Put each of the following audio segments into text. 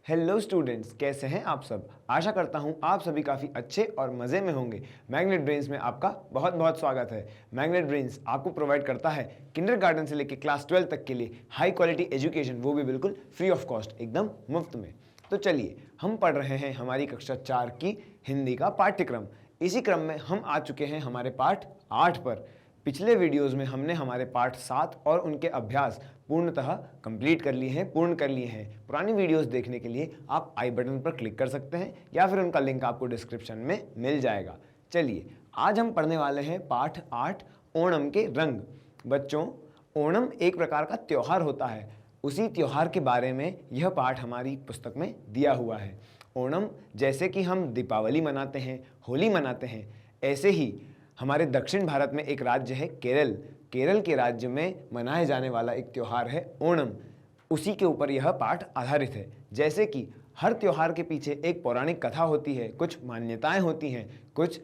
Hello students, कैसे हैं आप सब। आशा करता हूं आप सभी काफ़ी अच्छे और मज़े में होंगे। मैग्नेट ब्रेन्स में आपका बहुत बहुत स्वागत है। मैग्नेट ब्रेन्स आपको प्रोवाइड करता है किंडरगार्टन से लेकर क्लास 12 तक के लिए हाई क्वालिटी एजुकेशन, वो भी बिल्कुल फ्री ऑफ कॉस्ट, एकदम मुफ्त में। तो चलिए, हम पढ़ रहे हैं हमारी कक्षा 4 की हिंदी का पाठ्यक्रम। इसी क्रम में हम आ चुके हैं हमारे पाठ 8 पर। पिछले वीडियोस में हमने हमारे पाठ 7 और उनके अभ्यास पूर्णतः कंप्लीट कर लिए हैं, पूर्ण कर लिए हैं। पुरानी वीडियोस देखने के लिए आप आई बटन पर क्लिक कर सकते हैं या फिर उनका लिंक आपको डिस्क्रिप्शन में मिल जाएगा। चलिए, आज हम पढ़ने वाले हैं पाठ 8, ओणम के रंग। बच्चों, ओणम एक प्रकार का त्योहार होता है। उसी त्योहार के बारे में यह पाठ हमारी पुस्तक में दिया हुआ है। ओणम जैसे कि हम दीपावली मनाते हैं, होली मनाते हैं, ऐसे ही हमारे दक्षिण भारत में एक राज्य है केरल। केरल के राज्य में मनाए जाने वाला एक त्यौहार है ओणम। उसी के ऊपर यह पाठ आधारित है। जैसे कि हर त्यौहार के पीछे एक पौराणिक कथा होती है, कुछ मान्यताएं होती हैं, कुछ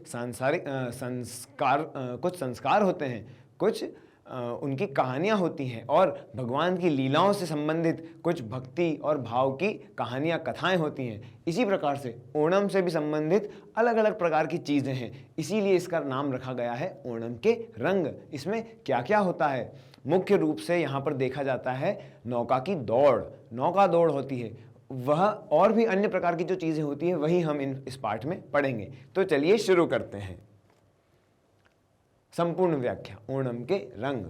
कुछ संस्कार होते हैं, कुछ उनकी कहानियाँ होती हैं और भगवान की लीलाओं से संबंधित कुछ भक्ति और भाव की कहानियाँ, कथाएं होती हैं। इसी प्रकार से ओणम से भी संबंधित अलग अलग प्रकार की चीज़ें हैं, इसीलिए इसका नाम रखा गया है ओणम के रंग। इसमें क्या क्या होता है? मुख्य रूप से यहाँ पर देखा जाता है नौका की दौड़, नौका दौड़ होती है। वह और भी अन्य प्रकार की जो चीज़ें होती हैं वही हम इस पाठ में पढ़ेंगे। तो चलिए शुरू करते हैं। संपूर्ण व्याख्या, ओणम के रंग।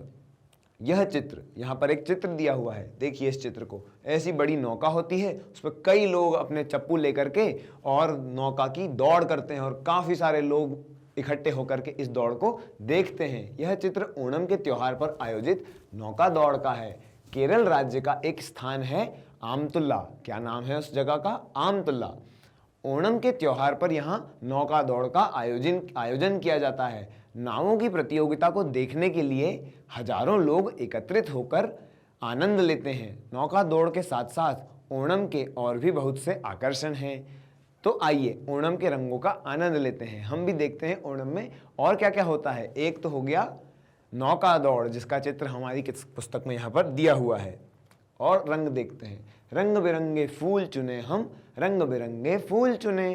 यह चित्र, यहाँ पर एक चित्र दिया हुआ है, देखिए इस चित्र को। ऐसी बड़ी नौका होती है, उस पर कई लोग अपने चप्पू लेकर के और नौका की दौड़ करते हैं और काफ़ी सारे लोग इकट्ठे होकर के इस दौड़ को देखते हैं। यह चित्र ओणम के त्योहार पर आयोजित नौका दौड़ का है। केरल राज्य का एक स्थान है आमतुल्ला। क्या नाम है उस जगह का? आमतुल्ला। ओणम के त्योहार पर यहाँ नौका दौड़ का आयोजन किया जाता है। नावों की प्रतियोगिता को देखने के लिए हजारों लोग एकत्रित होकर आनंद लेते हैं। नौका दौड़ के साथ साथ ओणम के और भी बहुत से आकर्षण हैं। तो आइए ओणम के रंगों का आनंद लेते हैं। हम भी देखते हैं ओणम में और क्या क्या होता है। एक तो हो गया नौका दौड़, जिसका चित्र हमारी पुस्तक में यहाँ पर दिया हुआ है। और रंग देखते हैं। रंग बिरंगे फूल चुने हम, रंग बिरंगे फूल चुने।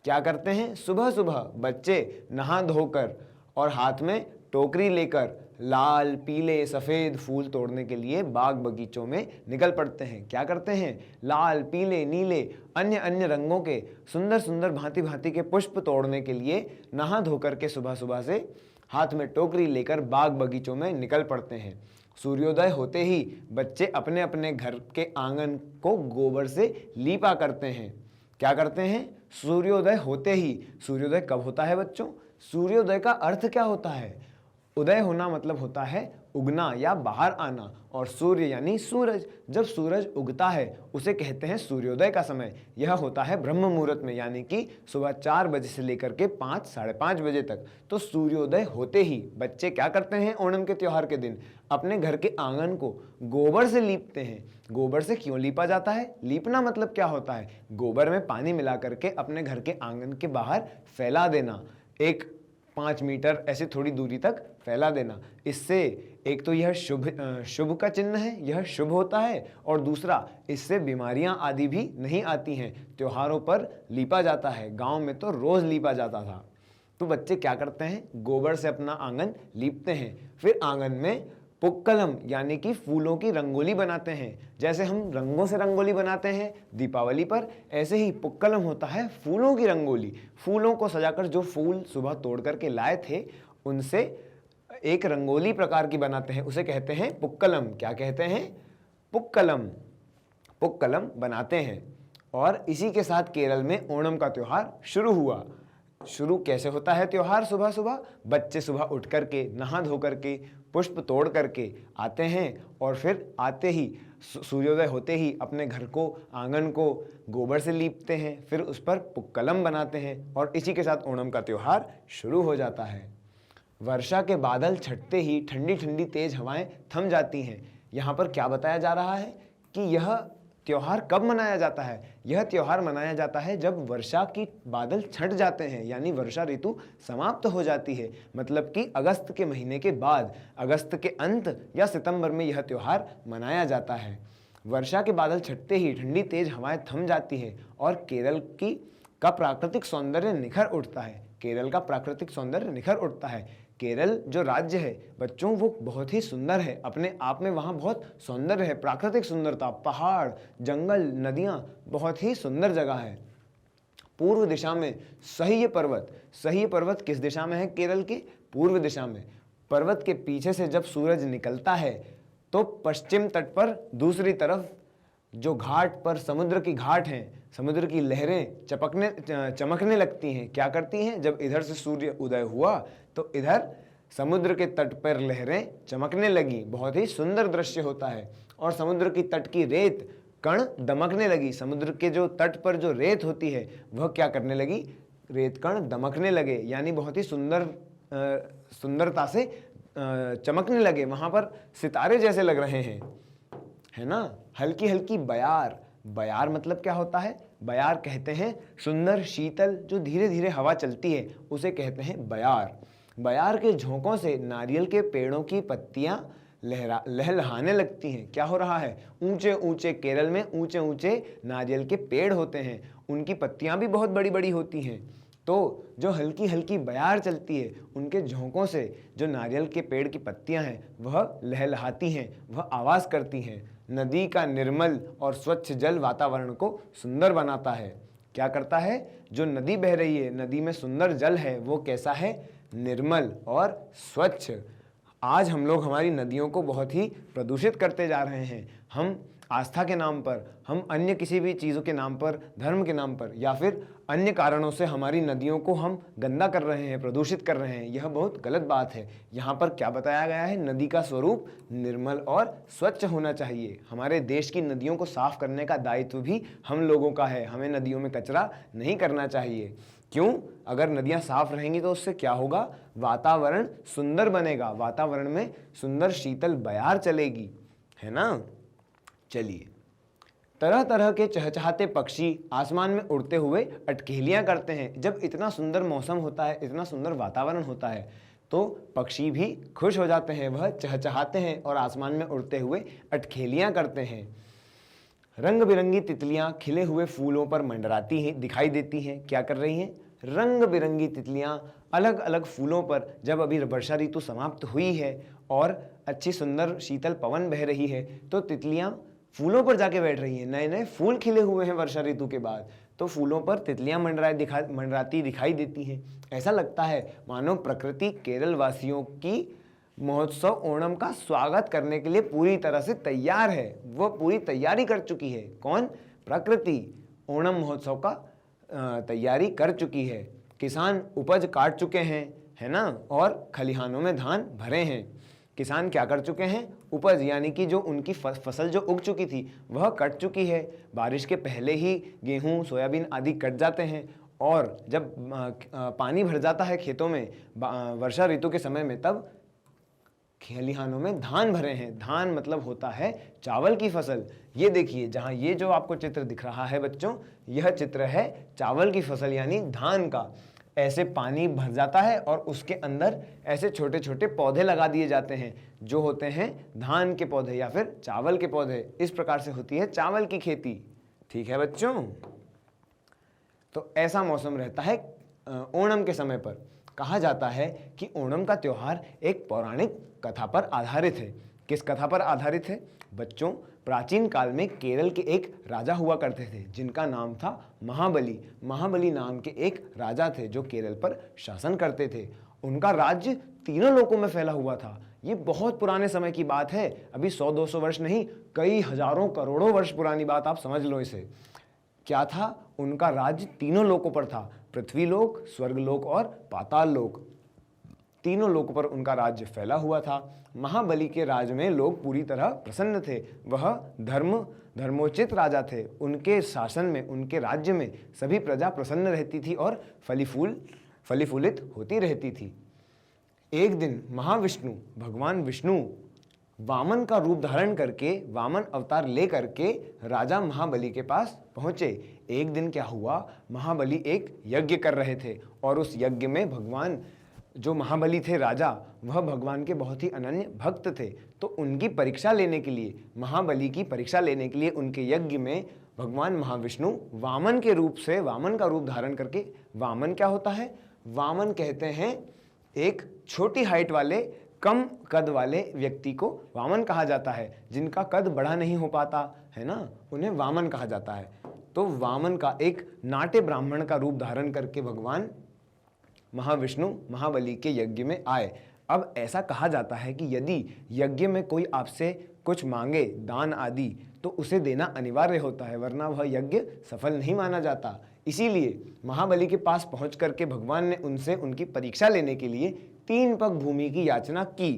क्या करते हैं? सुबह सुबह बच्चे नहा धोकर और हाथ में टोकरी लेकर लाल, पीले, सफ़ेद फूल तोड़ने के लिए बाग बगीचों में निकल पड़ते हैं। क्या करते हैं? लाल, पीले, नीले, अन्य अन्य रंगों के सुंदर सुंदर भांति भांति के पुष्प तोड़ने के लिए नहा धोकर के सुबह सुबह से हाथ में टोकरी लेकर बाग बगीचों में निकल पड़ते हैं। सूर्योदय होते ही बच्चे अपने अपने घर के आंगन को गोबर से लीपा करते हैं। क्या करते हैं? सूर्योदय होते ही। सूर्योदय कब होता है बच्चों? सूर्योदय का अर्थ क्या होता है? उदय होना मतलब होता है उगना या बाहर आना, और सूर्य यानी सूरज। जब सूरज उगता है उसे कहते हैं सूर्योदय का समय। यह होता है ब्रह्म मुहूर्त में, यानी कि सुबह 4 बजे से लेकर के 5, साढ़े 5 बजे तक। तो सूर्योदय होते ही बच्चे क्या करते हैं? ओणम के त्योहार के दिन अपने घर के आंगन को गोबर से लीपते हैं। गोबर से क्यों लीपा जाता है? लीपना मतलब क्या होता है? गोबर में पानी मिला करके अपने घर के आंगन के बाहर फैला देना, एक 5 मीटर ऐसे थोड़ी दूरी तक फैला देना। इससे एक तो यह शुभ का चिन्ह है, यह शुभ होता है, और दूसरा इससे बीमारियां आदि भी नहीं आती हैं। त्योहारों पर लीपा जाता है। गांव में तो रोज लीपा जाता था। तो बच्चे क्या करते हैं? गोबर से अपना आंगन लीपते हैं। फिर आंगन में पुक्कलम यानी कि फूलों की रंगोली बनाते हैं। जैसे हम रंगों से रंगोली बनाते हैं दीपावली पर, ऐसे ही पुक्कलम होता है फूलों की रंगोली। फूलों को सजाकर जो फूल सुबह तोड़ करके लाए थे उनसे एक रंगोली प्रकार की बनाते हैं, उसे कहते हैं पुक्कलम। क्या कहते हैं? पुक्कलम। पुक्कलम बनाते हैं। और इसी के साथ केरल में ओणम का त्योहार शुरू हुआ। शुरू कैसे होता है त्योहार? सुबह सुबह बच्चे सुबह उठ करके नहा धो करके पुष्प तोड़ करके आते हैं और फिर आते ही सूर्योदय होते ही अपने घर को, आंगन को गोबर से लीपते हैं। फिर उस पर पुक्कलम बनाते हैं और इसी के साथ ओणम का त्योहार शुरू हो जाता है। वर्षा के बादल छटते ही ठंडी ठंडी तेज हवाएं थम जाती हैं। यहाँ पर क्या बताया जा रहा है कि यह त्योहार कब मनाया जाता है? यह त्योहार मनाया जाता है जब वर्षा की बादल छट जाते हैं, यानी वर्षा ऋतु समाप्त हो जाती है। मतलब कि अगस्त के महीने के बाद, अगस्त के अंत या सितंबर में यह त्योहार मनाया जाता है। वर्षा के बादल छटते ही ठंडी तेज हवाएं थम जाती है और केरल की का प्राकृतिक सौंदर्य निखर उठता है। केरल का प्राकृतिक सौंदर्य निखर उठता है। केरल जो राज्य है बच्चों, वो बहुत ही सुंदर है, अपने आप में वहाँ बहुत सौंदर्य है, प्राकृतिक सुंदरता, पहाड़, जंगल, नदियाँ, बहुत ही सुंदर जगह है। पूर्व दिशा में सह्य पर्वत किस दिशा में है? केरल की पूर्व दिशा में। पर्वत के पीछे से जब सूरज निकलता है तो पश्चिम तट पर दूसरी तरफ जो घाट पर समुद्र की घाट हैं, समुद्र की लहरें चमकने लगती हैं। क्या करती हैं? जब इधर से सूर्य उदय हुआ तो इधर समुद्र के तट पर लहरें चमकने लगी, बहुत ही सुंदर दृश्य होता है। और समुद्र की तट की रेत कण दमकने लगी, समुद्र के जो तट पर जो रेत होती है वह क्या करने लगी? रेत कण दमकने लगे, यानी बहुत ही सुंदरता से चमकने लगे, वहां पर सितारे जैसे लग रहे हैं, है ना। हल्की हल्की बयार मतलब क्या होता है? बयार कहते हैं सुंदर शीतल जो धीरे धीरे हवा चलती है, उसे कहते हैं बयार। बयार के झोंकों से नारियल के पेड़ों की पत्तियां लहलहाने लगती हैं। क्या हो रहा है? ऊंचे ऊंचे केरल में ऊंचे ऊंचे नारियल के पेड़ होते हैं, उनकी पत्तियां भी बहुत बड़ी बड़ी होती हैं। तो जो हल्की हल्की बयार चलती है, उनके झोंकों से जो नारियल के पेड़ की पत्तियां हैं वह लहलहाती हैं, वह आवाज़ करती हैं। नदी का निर्मल और स्वच्छ जल वातावरण को सुंदर बनाता है। क्या करता है? जो नदी बह रही है, नदी में सुंदर जल है, वो कैसा है? निर्मल और स्वच्छ। आज हम लोग हमारी नदियों को बहुत ही प्रदूषित करते जा रहे हैं। हम आस्था के नाम पर, हम अन्य किसी भी चीज़ों के नाम पर, धर्म के नाम पर या फिर अन्य कारणों से हमारी नदियों को हम गंदा कर रहे हैं, प्रदूषित कर रहे हैं। यह बहुत गलत बात है। यहाँ पर क्या बताया गया है? नदी का स्वरूप निर्मल और स्वच्छ होना चाहिए। हमारे देश की नदियों को साफ करने का दायित्व भी हम लोगों का है। हमें नदियों में कचरा नहीं करना चाहिए। क्यों? अगर नदियाँ साफ रहेंगी तो उससे क्या होगा? वातावरण सुंदर बनेगा, वातावरण में सुंदर शीतल बयार चलेगी, है ना। चलिए, तरह तरह के चहचहाते पक्षी आसमान में उड़ते हुए अटखेलियां करते हैं। जब इतना सुंदर मौसम होता है, इतना सुंदर वातावरण होता है, तो पक्षी भी खुश हो जाते हैं, वह चहचहाते हैं और आसमान में उड़ते हुए अटखेलियां करते हैं। रंग बिरंगी तितलियां खिले हुए फूलों पर मंडराती हैं, दिखाई देती हैं। क्या कर रही हैं? रंग बिरंगी तितलियां अलग अलग फूलों पर, जब अभी वर्षा ऋतु समाप्त हुई है और अच्छी सुंदर शीतल पवन बह रही है, तो तितलियां फूलों पर जाके बैठ रही हैं। नए नए फूल खिले हुए हैं वर्षा ऋतु के बाद, तो फूलों पर तितलियां मंडराती दिखाई देती हैं। ऐसा लगता है मानो प्रकृति केरल वासियों की महोत्सव ओणम का स्वागत करने के लिए पूरी तरह से तैयार है। वह पूरी तैयारी कर चुकी है। कौन? प्रकृति ओणम महोत्सव का तैयारी कर चुकी है। किसान उपज काट चुके हैं, है ना, और खलिहानों में धान भरे हैं। किसान क्या कर चुके हैं? उपज, यानी कि जो उनकी फसल जो उग चुकी थी वह कट चुकी है। बारिश के पहले ही गेहूं, सोयाबीन आदि कट जाते हैं, और जब पानी भर जाता है खेतों में वर्षा ऋतु के समय में, तब खलिहानों में धान भरे हैं। धान मतलब होता है चावल की फसल। ये देखिए, जहाँ ये जो आपको चित्र दिख रहा है बच्चों, यह चित्र है चावल की फसल यानी धान का। ऐसे पानी भर जाता है और उसके अंदर ऐसे छोटे छोटे पौधे लगा दिए जाते हैं, जो होते हैं धान के पौधे या फिर चावल के पौधे। इस प्रकार से होती है चावल की खेती। ठीक है बच्चों, तो ऐसा मौसम रहता है ओणम के समय पर। कहा जाता है कि ओणम का त्योहार एक पौराणिक कथा पर आधारित है। किस कथा पर आधारित है बच्चों? प्राचीन काल में केरल के एक राजा हुआ करते थे, जिनका नाम था महाबली। महाबली नाम के एक राजा थे जो केरल पर शासन करते थे। उनका राज्य तीनों लोकों में फैला हुआ था। ये बहुत पुराने समय की बात है, अभी 100-200 वर्ष नहीं, कई हजारों करोड़ों वर्ष पुरानी बात, आप समझ लो इसे। क्या था? उनका राज्य तीनों लोकों पर था, पृथ्वी लोक, स्वर्गलोक और पाताल लोक। तीनों लोकों पर उनका राज्य फैला हुआ था। महाबली के राज में लोग पूरी तरह प्रसन्न थे। वह धर्मोचित राजा थे। उनके शासन में, उनके राज्य में सभी प्रजा प्रसन्न रहती थी और फलीफूलित होती रहती थी। एक दिन महाविष्णु, भगवान विष्णु वामन का रूप धारण करके, वामन अवतार ले करके राजा महाबली के पास पहुंचे। एक दिन क्या हुआ? महाबली एक यज्ञ कर रहे थे और उस यज्ञ में भगवान जो महाबली थे राजा, वह भगवान के बहुत ही अनन्य भक्त थे। तो उनकी परीक्षा लेने के लिए, महाबली की परीक्षा लेने के लिए उनके यज्ञ में भगवान महाविष्णु वामन के रूप से, वामन का रूप धारण करके, वामन क्या होता है? वामन कहते हैं एक छोटी हाइट वाले, कम कद वाले व्यक्ति को वामन कहा जाता है। जिनका कद बड़ा नहीं हो पाता है ना, उन्हें वामन कहा जाता है। तो वामन का एक नाट्य ब्राह्मण का रूप धारण करके भगवान महाविष्णु महाबली के यज्ञ में आए। अब ऐसा कहा जाता है कि यदि यज्ञ में कोई आपसे कुछ मांगे, दान आदि, तो उसे देना अनिवार्य होता है, वरना वह यज्ञ सफल नहीं माना जाता। इसीलिए महाबली के पास पहुंच करके भगवान ने उनसे उनकी परीक्षा लेने के लिए 3 पग भूमि की याचना की।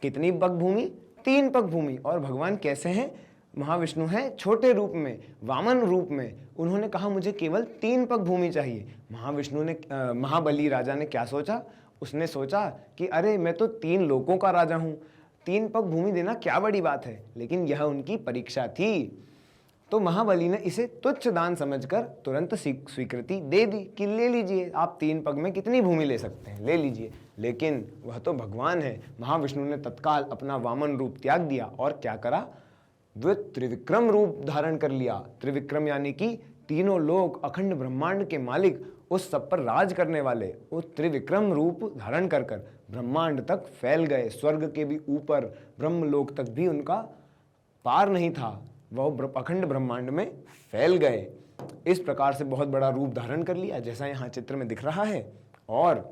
कितनी पग भूमि? 3 पग भूमि। और भगवान कैसे हैं? महाविष्णु हैं छोटे रूप में, वामन रूप में। उन्होंने कहा मुझे केवल 3 पग भूमि चाहिए। महाविष्णु ने, महाबली राजा ने क्या सोचा? उसने सोचा कि अरे मैं तो 3 लोकों का राजा हूँ, 3 पग भूमि देना क्या बड़ी बात है। लेकिन यह उनकी परीक्षा थी। तो महाबली ने इसे तुच्छ दान समझकर तुरंत स्वीकृति दे दी कि ले लीजिए, आप 3 पग में कितनी भूमि ले सकते हैं, ले लीजिए। लेकिन वह तो भगवान है। महाविष्णु ने तत्काल अपना वामन रूप त्याग दिया और क्या करा? वह त्रिविक्रम रूप धारण कर लिया। त्रिविक्रम यानी कि तीनों लोक, अखंड ब्रह्मांड के मालिक, उस सब पर राज करने वाले, वो त्रिविक्रम रूप धारण कर कर ब्रह्मांड तक फैल गए। स्वर्ग के भी ऊपर, ब्रह्मलोक तक भी उनका पार नहीं था, वह अखंड ब्रह्मांड में फैल गए। इस प्रकार से बहुत बड़ा रूप धारण कर लिया, जैसा यहाँ चित्र में दिख रहा है। और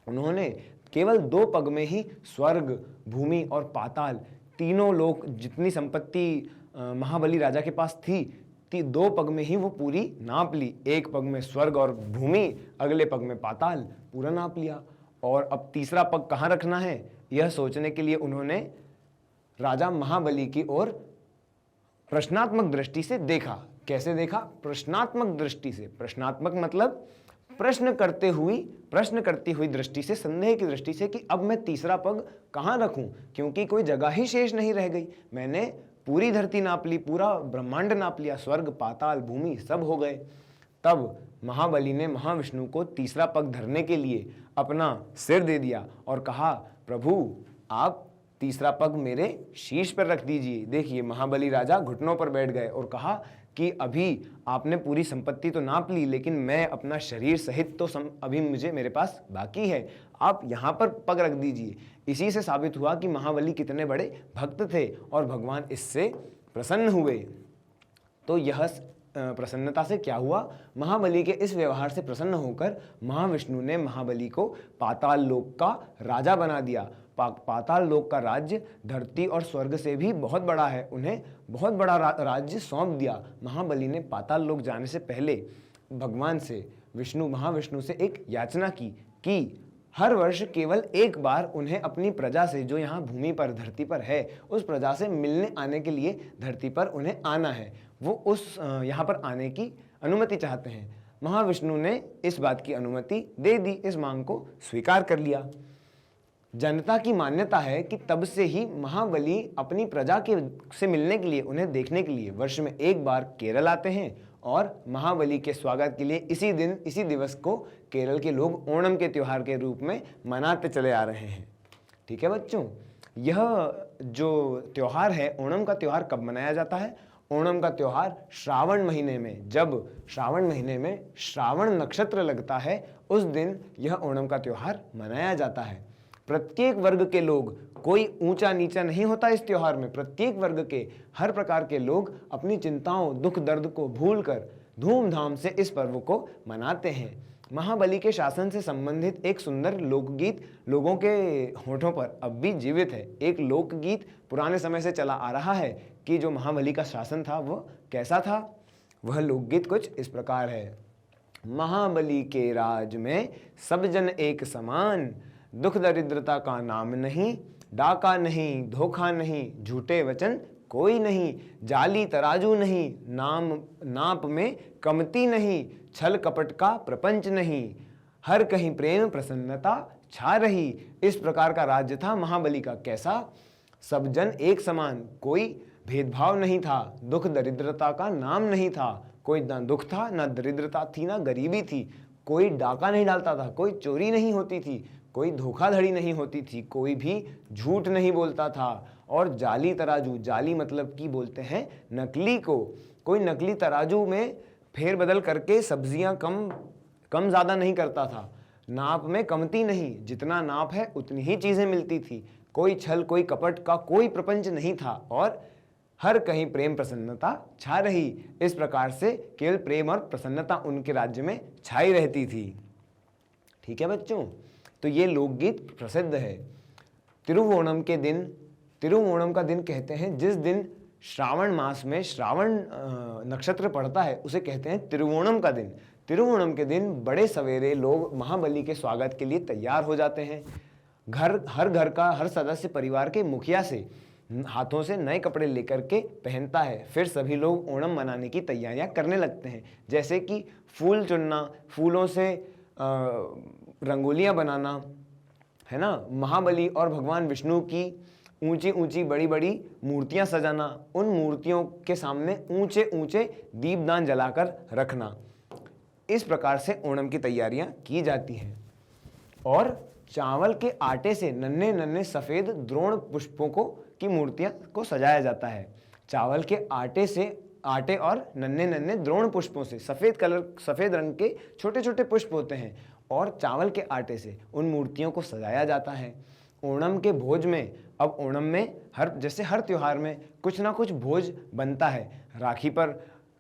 उन्होंने केवल 2 पग में ही स्वर्ग, भूमि और पाताल, तीनों लोक, जितनी संपत्ति महाबली राजा के पास थी, 2 पग में ही वो पूरी नाप ली। 1 पग में स्वर्ग और भूमि, अगले पग में पाताल, पूरा नाप लिया। और अब तीसरा पग कहाँ रखना है, यह सोचने के लिए उन्होंने राजा महाबली की ओर प्रश्नात्मक दृष्टि से देखा। कैसे देखा? प्रश्नात्मक दृष्टि से। प्रश्नात्मक मतलब प्रश्न करती हुई दृष्टि से, संदेह की दृष्टि से कि अब मैं तीसरा पग कहाँ रखूं, क्योंकि कोई जगह ही शेष नहीं रह गई। मैंने पूरी धरती नाप ली, पूरा ब्रह्मांड नाप लिया, स्वर्ग, पाताल, भूमि सब हो गए। तब महाबली ने महाविष्णु को तीसरा पग धरने के लिए अपना सिर दे दिया और कहा, प्रभु आप तीसरा पग मेरे शीर्ष पर रख दीजिए। देखिए, महाबली राजा घुटनों पर बैठ गए और कहा कि अभी आपने पूरी संपत्ति तो नाप ली, लेकिन मैं अपना शरीर सहित तो अभी मेरे पास बाकी है, आप यहाँ पर पग रख दीजिए। इसी से साबित हुआ कि महाबली कितने बड़े भक्त थे और भगवान इससे प्रसन्न हुए। तो यह प्रसन्नता से क्या हुआ? महाबली के इस व्यवहार से प्रसन्न होकर महाविष्णु ने महाबली को पाताल लोक का राजा बना दिया। पाताल लोक का राज्य धरती और स्वर्ग से भी बहुत बड़ा है। उन्हें बहुत बड़ा राज्य सौंप दिया। महाबली ने पाताल लोक जाने से पहले भगवान से, महाविष्णु से एक याचना की कि हर वर्ष केवल एक बार उन्हें अपनी प्रजा से, जो यहाँ भूमि पर, धरती पर है, उस प्रजा से मिलने आने के लिए धरती पर उन्हें आना है। वो उस यहाँ पर आने की अनुमति चाहते हैं। महाविष्णु ने इस बात की अनुमति दे दी, इस मांग को स्वीकार कर लिया। जनता की मान्यता है कि तब से ही महाबली अपनी प्रजा से मिलने के लिए, उन्हें देखने के लिए वर्ष में एक बार केरल आते हैं और महाबली के स्वागत के लिए इसी दिवस को केरल के लोग ओणम के त्योहार के रूप में मनाते चले आ रहे हैं। ठीक है बच्चों, यह जो त्योहार है, ओणम का त्योहार कब मनाया जाता है? ओणम का त्योहार श्रावण महीने में, जब श्रावण महीने में श्रावण नक्षत्र लगता है, उस दिन यह ओणम का त्योहार मनाया जाता है। प्रत्येक वर्ग के लोग, कोई ऊंचा नीचा नहीं होता इस त्योहार में। प्रत्येक वर्ग के, हर प्रकार के लोग अपनी चिंताओं, दुख दर्द को भूलकर धूमधाम से इस पर्व को मनाते हैं। महाबली के शासन से संबंधित एक सुंदर लोकगीत लोगों के होठों पर अब भी जीवित है। एक लोकगीत पुराने समय से चला आ रहा है कि जो महाबली का शासन था वो कैसा था। वह लोकगीत कुछ इस प्रकार है। महाबली के राज में सब जन एक समान, दुख दरिद्रता का नाम नहीं, डाका नहीं, धोखा नहीं, झूठे वचन कोई नहीं, जाली तराजू नहीं, नाप में कमती नहीं, छल कपट का प्रपंच नहीं, हर कहीं प्रेम प्रसन्नता छा रही। इस प्रकार का राज्य था महाबली का। कैसा? सब जन एक समान, कोई भेदभाव नहीं था, दुख दरिद्रता का नाम नहीं था, कोई ना दुख था, ना दरिद्रता थी, ना गरीबी थी, कोई डाका नहीं डालता था, कोई चोरी नहीं होती थी, कोई धोखाधड़ी नहीं होती थी, कोई भी झूठ नहीं बोलता था। और जाली तराजू, जाली मतलब कि बोलते हैं नकली को, कोई नकली तराजू में फेरबदल करके सब्जियां कम ज़्यादा नहीं करता था। नाप में कमती नहीं, जितना नाप है उतनी ही चीज़ें मिलती थी। कोई छल कोई कपट का कोई प्रपंच नहीं था और हर कहीं प्रेम प्रसन्नता छा रही। इस प्रकार से केवल प्रेम और प्रसन्नता उनके राज्य में छाई रहती थी। ठीक है बच्चों, तो ये लोकगीत प्रसिद्ध है। तिरुवोणम के दिन, तिरुवोणम का दिन कहते हैं जिस दिन श्रावण मास में श्रावण नक्षत्र पड़ता है, उसे कहते हैं तिरुवोणम का दिन। तिरुवोणम के दिन बड़े सवेरे लोग महाबली के स्वागत के लिए तैयार हो जाते हैं। हर घर का हर सदस्य परिवार के मुखिया से हाथों से नए कपड़े लेकर के पहनता है। फिर सभी लोग ओणम मनाने की तैयारियां करने लगते हैं, जैसे कि फूल चुनना, फूलों से रंगोलियां बनाना, है ना, महाबली और भगवान विष्णु की ऊंची ऊंची बड़ी बड़ी मूर्तियां सजाना, उन मूर्तियों के सामने ऊंचे ऊंचे दीपदान जलाकर रखना। इस प्रकार से ओणम की तैयारियां की जाती हैं। और चावल के आटे से नन्हे नन्हे सफ़ेद द्रोण पुष्पों की मूर्तियां को सजाया जाता है। चावल के आटे और नन्हे नन्हे द्रोण पुष्पों से, सफ़ेद रंग के छोटे छोटे पुष्प होते हैं, और चावल के आटे से उन मूर्तियों को सजाया जाता है। ओणम के भोज में, अब ओणम में जैसे हर त्योहार में कुछ ना कुछ भोज बनता है। राखी पर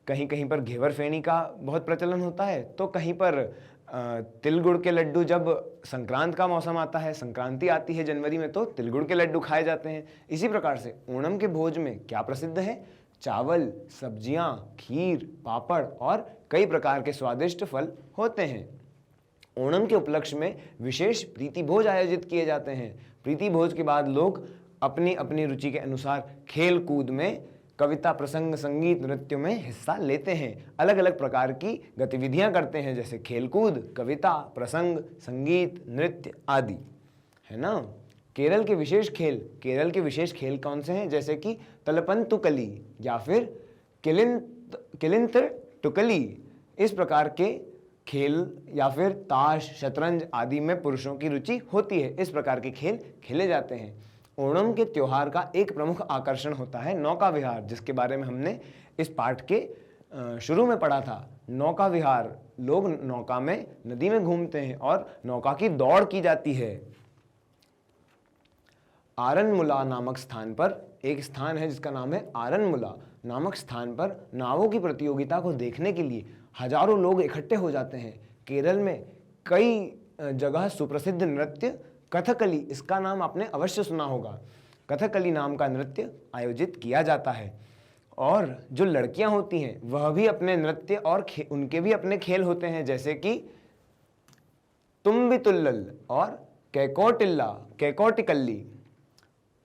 कहीं कहीं पर घेवर फेनी का बहुत प्रचलन होता है, तो कहीं पर तिल गुड़ के लड्डू, जब संक्रांत का मौसम आता है, संक्रांति आती है जनवरी में, तो तिल गुड़ के लड्डू खाए जाते हैं। इसी प्रकार से ओणम के भोज में क्या प्रसिद्ध है? चावल, सब्जियां, खीर, पापड़ और कई प्रकार के स्वादिष्ट फल होते हैं। ओणम के उपलक्ष्य में विशेष प्रीति भोज आयोजित किए जाते हैं। प्रीति भोज के बाद लोग अपनी अपनी रुचि के अनुसार खेल कूद में, कविता, प्रसंग, संगीत, नृत्य में हिस्सा लेते हैं। अलग अलग प्रकार की गतिविधियां करते हैं, जैसे खेलकूद, कविता, प्रसंग, संगीत, नृत्य आदि, है ना। केरल के विशेष खेल कौन से हैं? जैसे कि तलपंतुकली या फिर किलिंतटुकली। इस प्रकार के खेल, या फिर ताश, शतरंज आदि में पुरुषों की रुचि होती है। इस प्रकार के खेल खेले जाते हैं। ओणम के त्योहार का एक प्रमुख आकर्षण होता है नौका विहार, जिसके बारे में हमने इस पाठ के शुरू में पढ़ा था। नौका विहार, लोग नौका में नदी में घूमते हैं और नौका की दौड़ की जाती है। आरनमुला नामक स्थान पर, एक स्थान है जिसका नाम है आरनमुला नामक स्थान पर, नावों की प्रतियोगिता को देखने के लिए हजारों लोग इकट्ठे हो जाते हैं। केरल में कई जगह सुप्रसिद्ध नृत्य कथकली, इसका नाम आपने अवश्य सुना होगा। कथकली नाम का नृत्य आयोजित किया जाता है। और जो लड़कियां होती हैं वह भी अपने नृत्य और उनके भी अपने खेल होते हैं, जैसे कि तुम्बितुल्लल और कैकोटिकल्ली।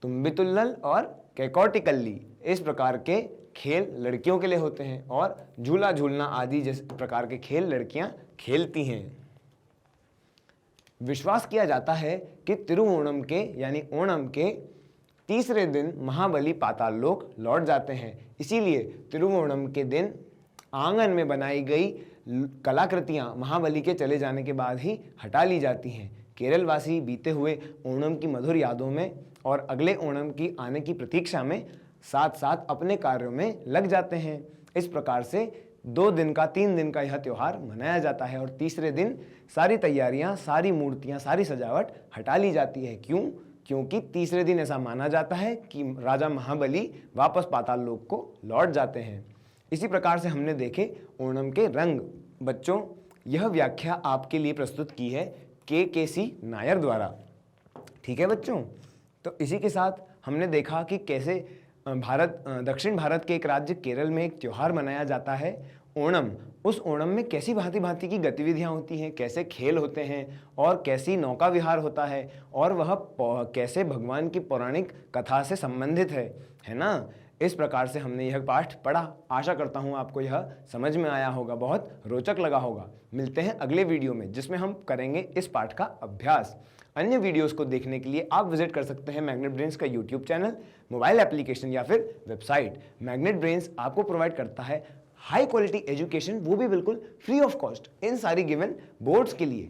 तुम्बितुल्लल और कैकोटिकल्ली, इस प्रकार के खेल लड़कियों के लिए होते हैं। और झूला झूलना आदि जैसे प्रकार के खेल लड़कियां खेलती हैं। विश्वास किया जाता है कि तिरुवोणम के यानी ओणम के तीसरे दिन महाबली पाताल लोक लौट जाते हैं। इसीलिए तिरुवोणम के दिन आंगन में बनाई गई कलाकृतियां महाबली के चले जाने के बाद ही हटा ली जाती हैं। केरलवासी बीते हुए ओणम की मधुर यादों में और अगले ओणम की आने की प्रतीक्षा में साथ साथ अपने कार्यों में लग जाते हैं। इस प्रकार से 2 दिन का 3 दिन का यह त्यौहार मनाया जाता है। और तीसरे दिन सारी तैयारियां, सारी मूर्तियां, सारी सजावट हटा ली जाती है। क्यों? क्योंकि तीसरे दिन ऐसा माना जाता है कि राजा महाबली वापस पाताल लोक को लौट जाते हैं। इसी प्रकार से हमने देखे ओणम के रंग। बच्चों, यह व्याख्या आपके लिए प्रस्तुत की है के.सी. नायर द्वारा। ठीक है बच्चों, तो इसी के साथ हमने देखा कि कैसे दक्षिण भारत के एक राज्य केरल में एक त्यौहार मनाया जाता है ओणम। उस ओणम में कैसी भांति भांति की गतिविधियां होती हैं, कैसे खेल होते हैं और कैसी नौका विहार होता है, और वह कैसे भगवान की पौराणिक कथा से संबंधित है ना। इस प्रकार से हमने यह पाठ पढ़ा। आशा करता हूँ आपको यह समझ में आया होगा, बहुत रोचक लगा होगा। मिलते हैं अगले वीडियो में, जिसमें हम करेंगे इस पाठ का अभ्यास। अन्य वीडियोस को देखने के लिए आप विजिट कर सकते हैं मैग्नेट ब्रेन्स का यूट्यूब चैनल, मोबाइल एप्लीकेशन या फिर वेबसाइट। मैग्नेट ब्रेन्स आपको प्रोवाइड करता है हाई क्वालिटी एजुकेशन, वो भी बिल्कुल फ्री ऑफ कॉस्ट इन सारी गिवन बोर्ड्स के लिए।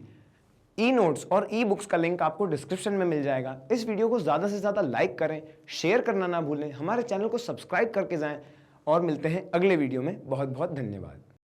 ई नोट्स और ई बुक्स का लिंक आपको डिस्क्रिप्शन में मिल जाएगा। इस वीडियो को ज़्यादा से ज़्यादा लाइक करें, शेयर करना ना भूलें, हमारे चैनल को सब्सक्राइब करके जाएं और मिलते हैं अगले वीडियो में। बहुत बहुत धन्यवाद।